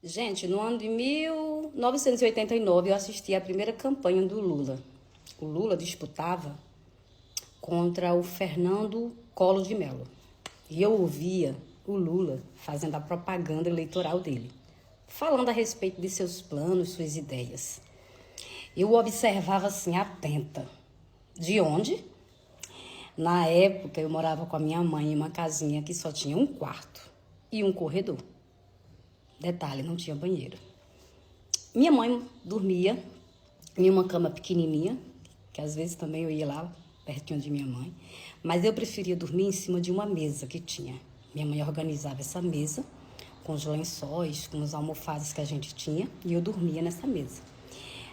Gente, no ano de 1989 eu assisti à primeira campanha do Lula. O Lula disputava contra o Fernando Collor de Mello. E eu ouvia o Lula fazendo a propaganda eleitoral dele, falando a respeito de seus planos, suas ideias. Eu observava assim, atenta. De onde? Na época eu morava com a minha mãe em uma casinha que só tinha um quarto e um corredor. Detalhe, não tinha banheiro. Minha mãe dormia em uma cama pequenininha, que às vezes também eu ia lá, pertinho de minha mãe, mas eu preferia dormir em cima de uma mesa que tinha. Minha mãe organizava essa mesa com os lençóis, com os almofadas que a gente tinha, e eu dormia nessa mesa.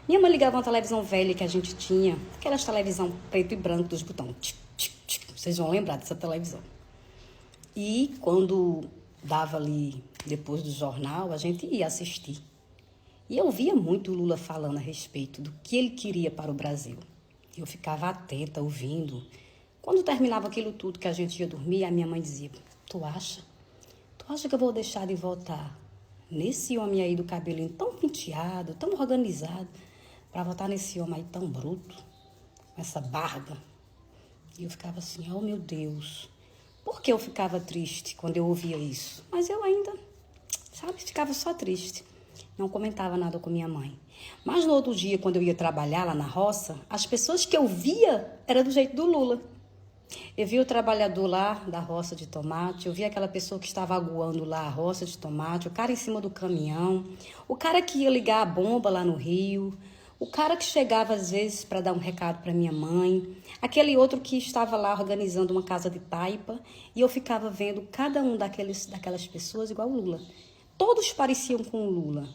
Minha mãe ligava uma televisão velha que a gente tinha, aquelas televisão preto e branco dos botões. Tchic, tchic, tchic. Vocês vão lembrar dessa televisão. E quando dava ali, depois do jornal, a gente ia assistir. E eu via muito o Lula falando a respeito do que ele queria para o Brasil. Eu ficava atenta, ouvindo. Quando terminava aquilo tudo que a gente ia dormir, a minha mãe dizia: Tu acha que eu vou deixar de votar nesse homem aí do cabelinho tão penteado, tão organizado, para votar nesse homem aí tão bruto, com essa barba? E eu ficava assim, oh meu Deus. Por que eu ficava triste quando eu ouvia isso? Mas eu ainda, ficava só triste. Não comentava nada com minha mãe. Mas no outro dia, quando eu ia trabalhar lá na roça, as pessoas que eu via era do jeito do Lula. Eu via o trabalhador lá da roça de tomate, eu via aquela pessoa que estava aguando lá a roça de tomate, o cara em cima do caminhão, o cara que ia ligar a bomba lá no rio, o cara que chegava às vezes para dar um recado para minha mãe, aquele outro que estava lá organizando uma casa de taipa, e eu ficava vendo cada um daquelas pessoas igual o Lula. Todos pareciam com o Lula.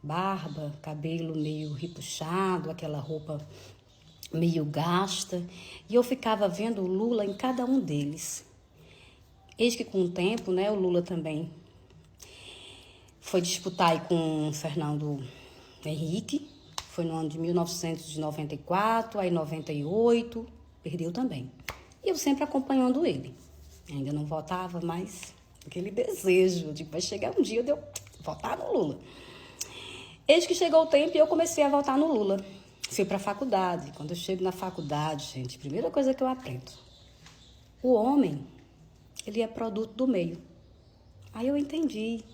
Barba, cabelo meio repuxado, aquela roupa meio gasta. E eu ficava vendo o Lula em cada um deles. Eis que com o tempo, né, o Lula também foi disputar aí com o Fernando Henrique. Foi no ano de 1994, aí 98, perdeu também. E eu sempre acompanhando ele. Ainda não votava, mas aquele desejo de que vai chegar um dia de eu votar no Lula. Eis que chegou o tempo e eu comecei a votar no Lula. Fui para a faculdade. Quando eu chego na faculdade, gente, a primeira coisa que eu aprendo: o homem, ele é produto do meio. Aí eu entendi.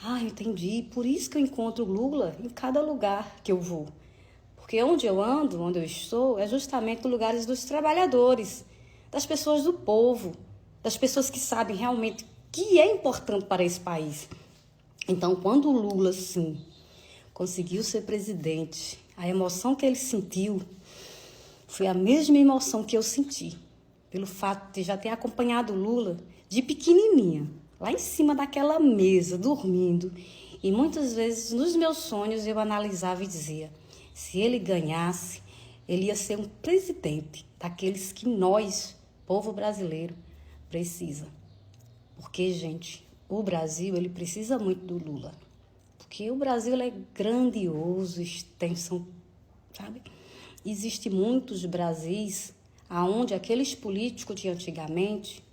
Eu entendi. Por isso que eu encontro o Lula em cada lugar que eu vou. Porque onde eu ando, onde eu estou, é justamente lugares dos trabalhadores, das pessoas do povo, das pessoas que sabem realmente o que é importante para esse país. Então, quando o Lula, sim, conseguiu ser presidente, a emoção que ele sentiu foi a mesma emoção que eu senti, pelo fato de já ter acompanhado o Lula de pequenininha, lá em cima daquela mesa, dormindo. E muitas vezes, nos meus sonhos, eu analisava e dizia: se ele ganhasse, ele ia ser um presidente daqueles que nós, povo brasileiro, precisa. Porque, gente, o Brasil, ele precisa muito do Lula. Porque o Brasil ele é grandioso, extenso, sabe? Existem muitos Brasis aonde aqueles políticos de antigamente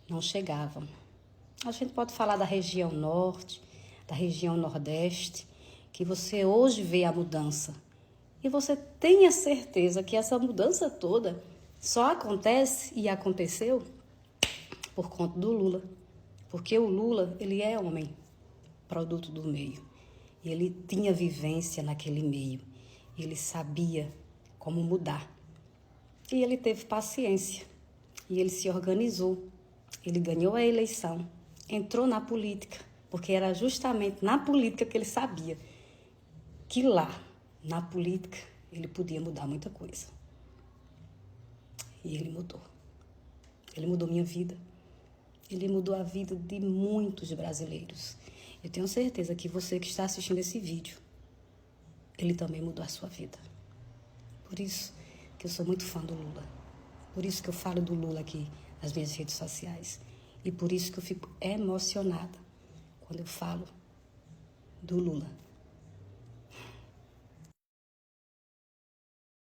não chegavam. A gente pode falar da região norte, da região nordeste, que você hoje vê a mudança. E você tenha certeza que essa mudança toda só acontece e aconteceu por conta do Lula. Porque o Lula, ele é homem, produto do meio. E ele tinha vivência naquele meio. Ele sabia como mudar. E ele teve paciência. E ele se organizou. Ele ganhou a eleição. Entrou na política. Porque era justamente na política que ele sabia que lá, na política, ele podia mudar muita coisa. E ele mudou. Ele mudou minha vida. Ele mudou a vida de muitos brasileiros. Eu tenho certeza que você que está assistindo esse vídeo, ele também mudou a sua vida. Por isso que eu sou muito fã do Lula. Por isso que eu falo do Lula aqui nas minhas redes sociais. E por isso que eu fico emocionada quando eu falo do Lula.